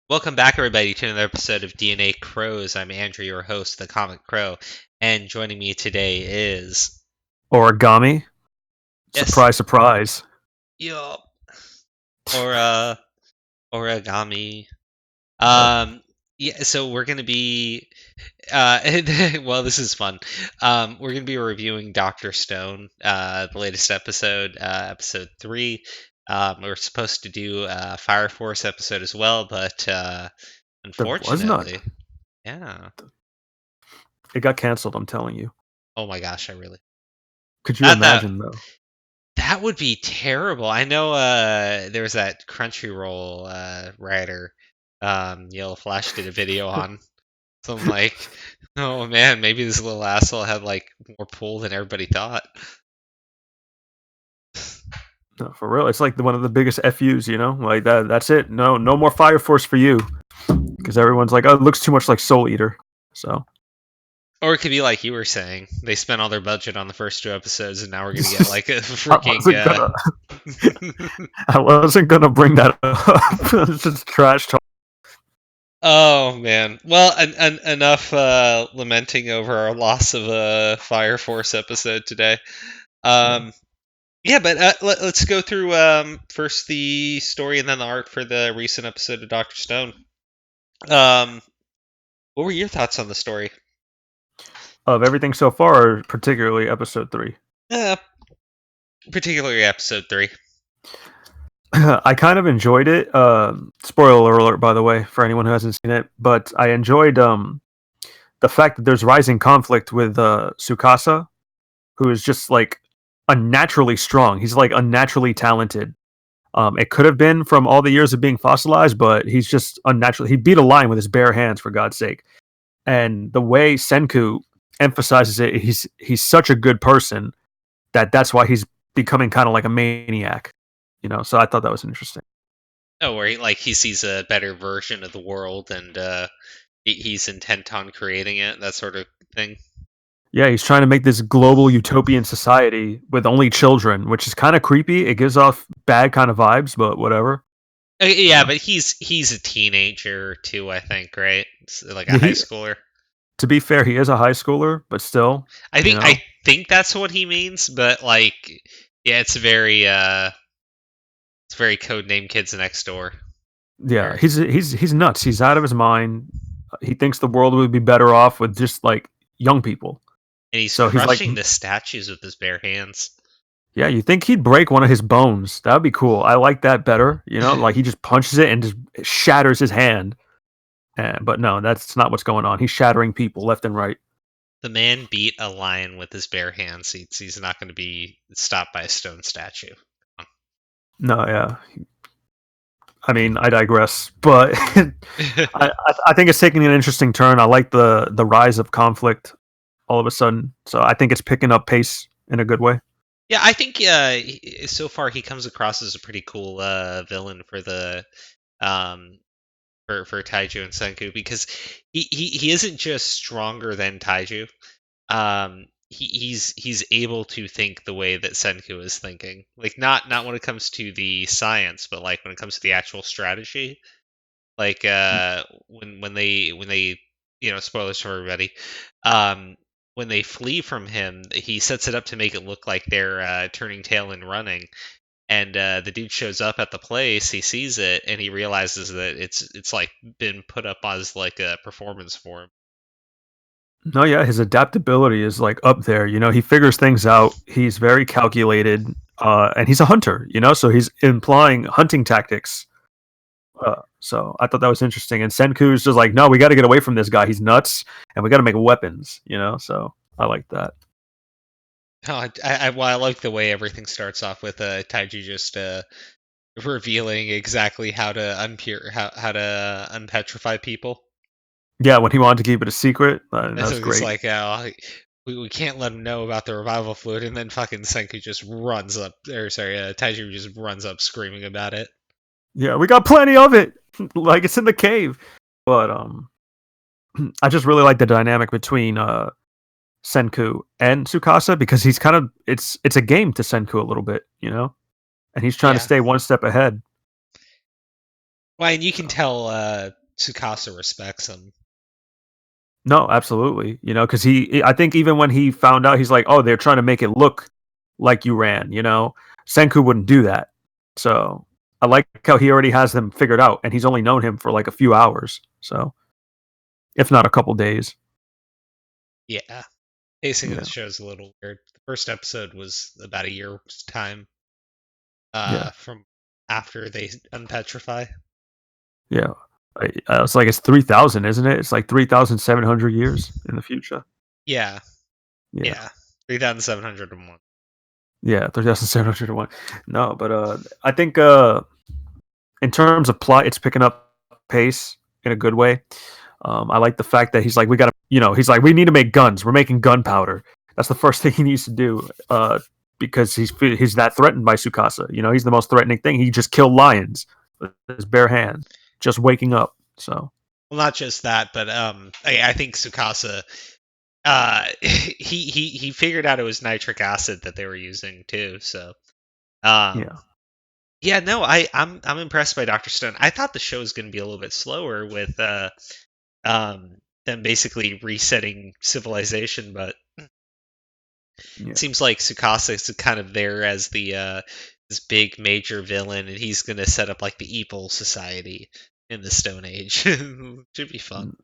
Welcome back, everybody, to another episode of DNA Crows. I'm Andrew, your host, the Comic Crow, and joining me today is Origami. yes, Surprise, surprise. yup, or origami. Yep. Um, yeah. So we're gonna be well, this is fun. We're gonna be reviewing Doctor Stone, the latest episode, episode 3. We were supposed to do a Fire Force episode as well, but There was none. unfortunately, yeah. It got canceled, I'm telling you. Oh my gosh, I really. Could you That imagine, though? That would be terrible. I know there was that Crunchyroll writer, Yellow Flash did a video on. So I'm like, oh man, maybe this little asshole had like more pull than everybody thought. No, for real. It's like one of the biggest FUs, you know? Like, that's it. No more Fire Force for you. Because everyone's like, oh, it looks too much like Soul Eater. So. Or it could be like you were saying, they spent all their budget on the first 2 episodes, and now we're gonna get like a I freaking. wasn't gonna. I wasn't gonna bring that up. It's just trash talk. Oh man. Well, enough lamenting over our loss of a Fire Force episode today. Yeah. Um, Yeah, but let's go through first the story and then the art for the recent episode of Doctor Stone. Um, what were your thoughts on the story? Of everything so far, particularly episode 3. Uh, Particularly episode 3. I kind of enjoyed it. Spoiler alert, by the way, for anyone who hasn't seen it. But I enjoyed the fact that there's rising conflict with Tsukasa, who is just like unnaturally strong. He's like unnaturally talented. It could have been from all the years of being fossilized, but he's just unnatural. He beat a lion with his bare hands, for God's sake. And the way Senku emphasizes it, he's such a good person that's why he's becoming kind of like a maniac. You know, so I thought that was interesting. Oh, where he sees a better version of the world and he's intent on creating it, that sort of thing. Yeah, he's trying to make this global utopian society with only children, which is kind of creepy. It gives off bad kind of vibes, but whatever. You Yeah, know, but he's a teenager too, I think, right? Like a yeah, high schooler. to be fair, he is a high schooler, but still, I you think know, I think that's what he means, but like, yeah, it's very code name Kids Next Door. yeah, Or he's nuts. He's out of his mind. He thinks the world would be better off with just like young people. and he's So he's like, crushing the statues with his bare hands. yeah, you think he'd break one of his bones? That would be cool. I like that better. You know, like he just punches it and just shatters his hand. But no, that's not what's going on. He's shattering people left and right. The man beat a lion with his bare hands. He's not going to be stopped by a stone statue. No, yeah. I mean, I digress, but I think it's taking an interesting turn. I like the rise of conflict all of a sudden, so I think it's picking up pace in a good way. Yeah, I think so far he comes across as a pretty cool villain for the um, for Taiju and Senku because he isn't just stronger than Taiju. He's able to think the way that Senku is thinking. Like not when it comes to the science, but like when it comes to the actual strategy. Like when they spoilers for everybody. Um, when they flee from him, he sets it up to make it look like they're turning tail and running. And the dude shows up at the place. He sees it, and he realizes that it's like been put up as like a performance for him. No, yeah, his adaptability is like up there. You know, he figures things out. He's very calculated, and he's a hunter. You know, so he's implying hunting tactics. So I thought that was interesting. And Senku's just like, no, we got to get away from this guy. He's nuts, and we got to make weapons. You know, so I like that. Oh, I like the way everything starts off with Taiji just revealing exactly how to how to unpetrify people. Yeah, when he wanted to keep it a secret, And that so was it's great. like, we can't let him know about the revival fluid, and then fucking Senku just runs up, or sorry, Taiji just runs up screaming about it. Yeah, we got plenty of it. Like it's in the cave. But I just really like the dynamic between Senku and Tsukasa because he's kind of it's a game to Senku a little bit, you know? And he's trying to Yeah, stay one step ahead. Well, and you can So tell Tsukasa respects him. no, absolutely. Because I think even when he found out, he's like, oh, they're trying to make it look like you ran. Senku wouldn't do that. So I like how he already has them figured out, and he's only known him for like a few hours. So if not a couple days. Yeah, pacing of the Yeah, show is a little weird. The first episode was about a year's time yeah, from after they unpetrify. yeah. It's like it's 3,000, isn't it? It's like 3,700 years in the future. Yeah, Yeah, yeah, 3,701. yeah, 3,701. No, but I think in terms of plot, it's picking up pace in a good way. I like the fact that he's like, we got to, he's like, we need to make guns. We're making gunpowder. That's the first thing he needs to do, because he's that threatened by Sukasa. He's the most threatening thing. He just killed lions with his bare hands, just waking up. So Well, not just that, but I think Tsukasa he figured out it was nitric acid that they were using too. So yeah, um, yeah, no, I'm impressed by Doctor Stone. I thought the show was going to be a little bit slower with them basically resetting civilization, but it yeah. seems like Tsukasa is kind of there as the this big major villain, and he's going to set up like the evil society in the Stone Age. Should be fun.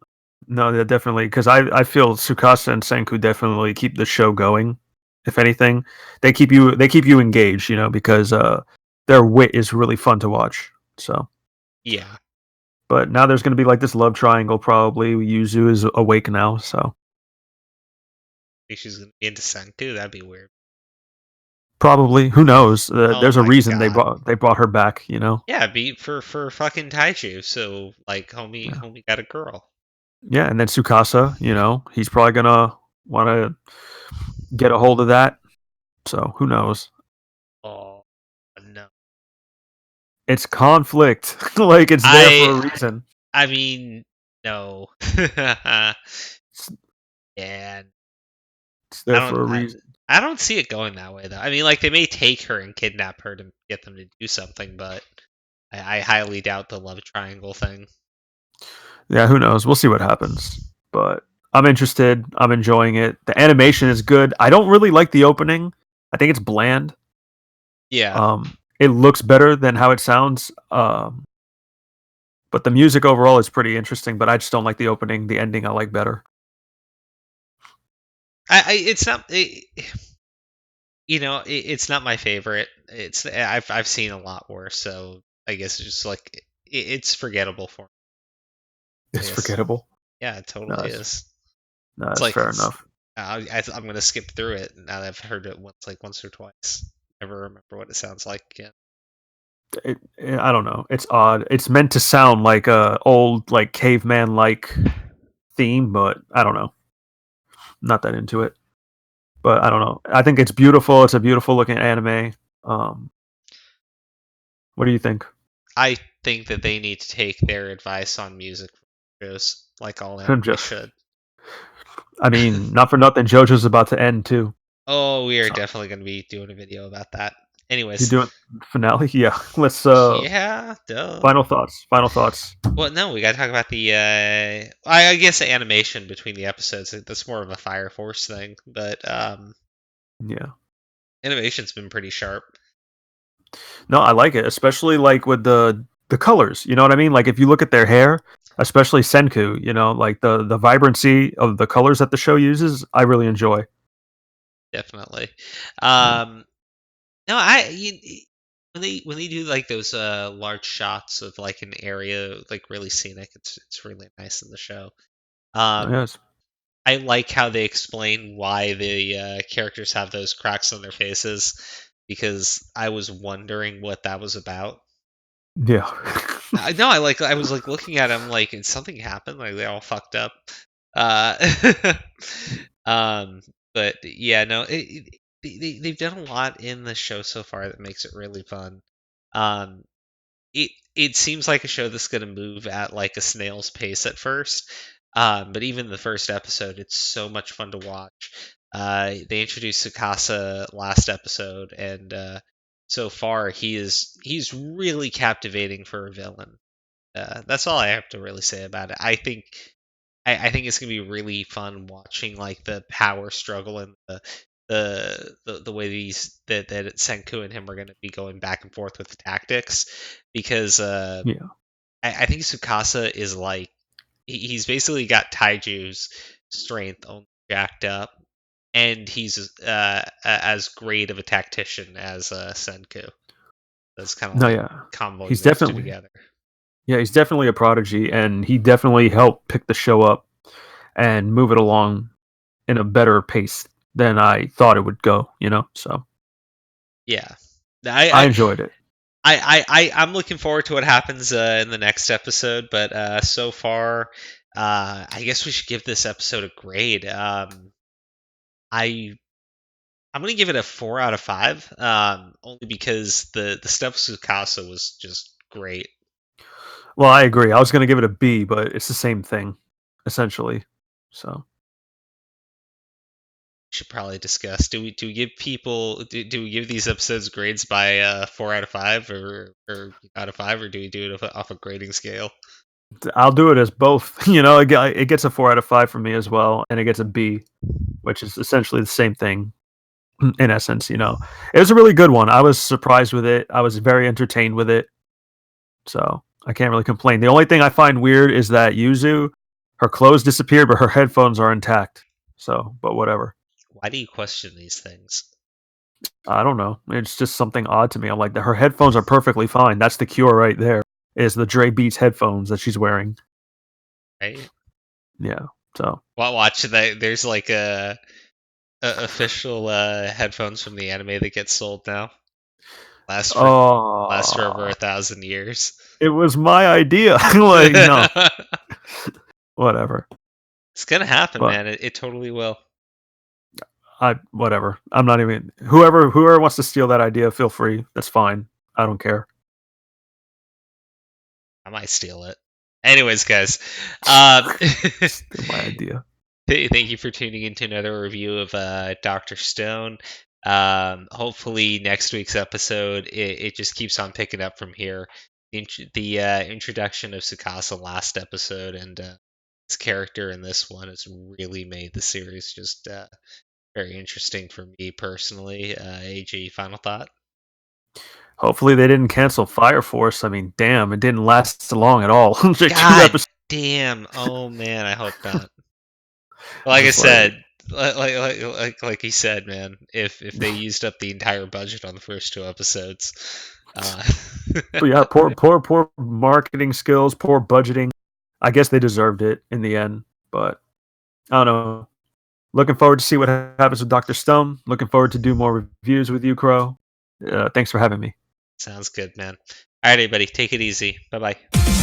No, they're definitely, because I feel Sukasa and Senku definitely keep the show going. If anything, they keep you engaged, because their wit is really fun to watch. So, Yeah, but now there's going to be like this love triangle probably. Yuzu is awake now, so think she's going to be into Senku. That'd be weird. probably who knows? Oh There's a my reason they god. brought her back. Yeah, beat for fucking Taiju. So like, homie, Yeah, homie got a girl. yeah, and then Sukasa, he's probably gonna want to get a hold of that. So who knows? Oh no. It's conflict. Like it's there for I a reason. I mean no. It's, Yeah, it's I there don't for a I reason. I don't see it going that way though. I mean, like they may take her and kidnap her to get them to do something, but I highly doubt the love triangle thing. Yeah, who knows? We'll see what happens. But I'm interested. I'm enjoying it. The animation is good. I don't really like the opening. I think it's bland. Yeah, It looks better than how it sounds. But the music overall is pretty interesting. But I just don't like the opening. The ending I like better. I it's not it's not my favorite. I've seen a lot worse, so I guess it's just like it's forgettable for me. I It's guess. forgettable. Yeah, it No, totally is. It's that's like fair enough. I'm gonna skip through it now that I've heard it once or twice. Never remember what it sounds like again. I don't know. It's odd. It's meant to sound like a old like caveman like theme, but I don't know. Not that into it. But I don't know. I think it's beautiful. It's a beautiful looking anime. Um, what do you think? I think that they need to take their advice on music shows, like all anime I'm just, should. I mean, not for nothing. JoJo's about to end too. Oh, we are So definitely going to be doing a video about that. you Anyways, doing finale? Yeah. Let's yeah, duh. final thoughts. Final thoughts. Well, no, we got to talk about the. I guess the animation between the episodes. That's more of a Fire Force thing, but Yeah. animation's been pretty sharp. No, I like it, especially like with the colors. You know what I mean? Like if you look at their hair, especially Senku, like the vibrancy of the colors that the show uses, I really enjoy. Definitely. Yeah. Um, no, when they do like those large shots of like an area like really scenic, it's really nice in the show. Um, Yes. I like how they explain why the characters have those cracks on their faces because I was wondering what that was about. Yeah. I know I was like looking at them like did something happen like they all fucked up. Uh, um, but yeah, no, they've done a lot in the show so far that makes it really fun. Um, it seems like a show that's going to move at like a snail's pace at first. But even the first episode, it's so much fun to watch. They introduced Sukasa last episode, and so far he's really captivating for a villain. That's all I have to really say about it. I think it's gonna be really fun watching like the power struggle and the way that Senku and him are gonna be going back and forth with the tactics, because Yeah. I think Tsukasa is like he's basically got Taiju's strength only jacked up, and he's as great of a tactician as Senku. That's kind of No, like yeah. comboing He's those two definitely together. Yeah, he's definitely a prodigy, and he definitely helped pick the show up and move it along in a better pace than I thought it would go. So Yeah, I I enjoyed it. I'm looking forward to what happens in the next episode. But so far, I guess we should give this episode a grade. I I'm gonna give it a 4 out of 5. Only because the stuff with Tsukasa was just great. Well, I agree. I was going to give it a B, but it's the same thing, essentially. So Should probably discuss. Do we give people do we give these episodes grades by 4 out of 5 or out of 5, or do we do it off a grading scale? I'll do it as both. It gets a 4 out of 5 from me as well, and it gets a B, which is essentially the same thing in essence. It was a really good one. I was surprised with it. I was very entertained with it. So I can't really complain. The only thing I find weird is that Yuzu, her clothes disappeared, but her headphones are intact. So, but whatever. Why do you question these things? I don't know. It's just something odd to me. I'm like, her headphones are perfectly fine. That's the cure right there. Is the Dre Beats headphones that she's wearing? Right? Yeah. So. Well, watch that. There's like a official headphones from the anime that get sold now. Last for last for over Oh, 1,000 years. it was my idea. Like, no, whatever. It's gonna happen, But man. It totally will. whatever. I'm not even whoever wants to steal that idea. Feel free. That's fine. I don't care. I might steal it. Anyways, guys, um, Steal my idea. thank you for tuning into another review of Doctor Stone. Hopefully, next week's episode it just keeps on picking up from here. The introduction of Tsukasa last episode and his character in this one has really made the series just very interesting for me personally. AG, final thought? Hopefully they didn't cancel Fire Force. I mean, damn, it didn't last long at all. Just 2 episodes. God damn! Oh man, I hope not. Like I Just like, said, like he said, man, if they used up the entire budget on the first 2 episodes, uh, but yeah, poor marketing skills, poor budgeting. I guess they deserved it in the end, but I don't know. Looking forward to see what happens with Doctor Stone. Looking forward to do more reviews with you, Crow. Thanks for having me. sounds good, man. All right, everybody, take it easy. Bye bye.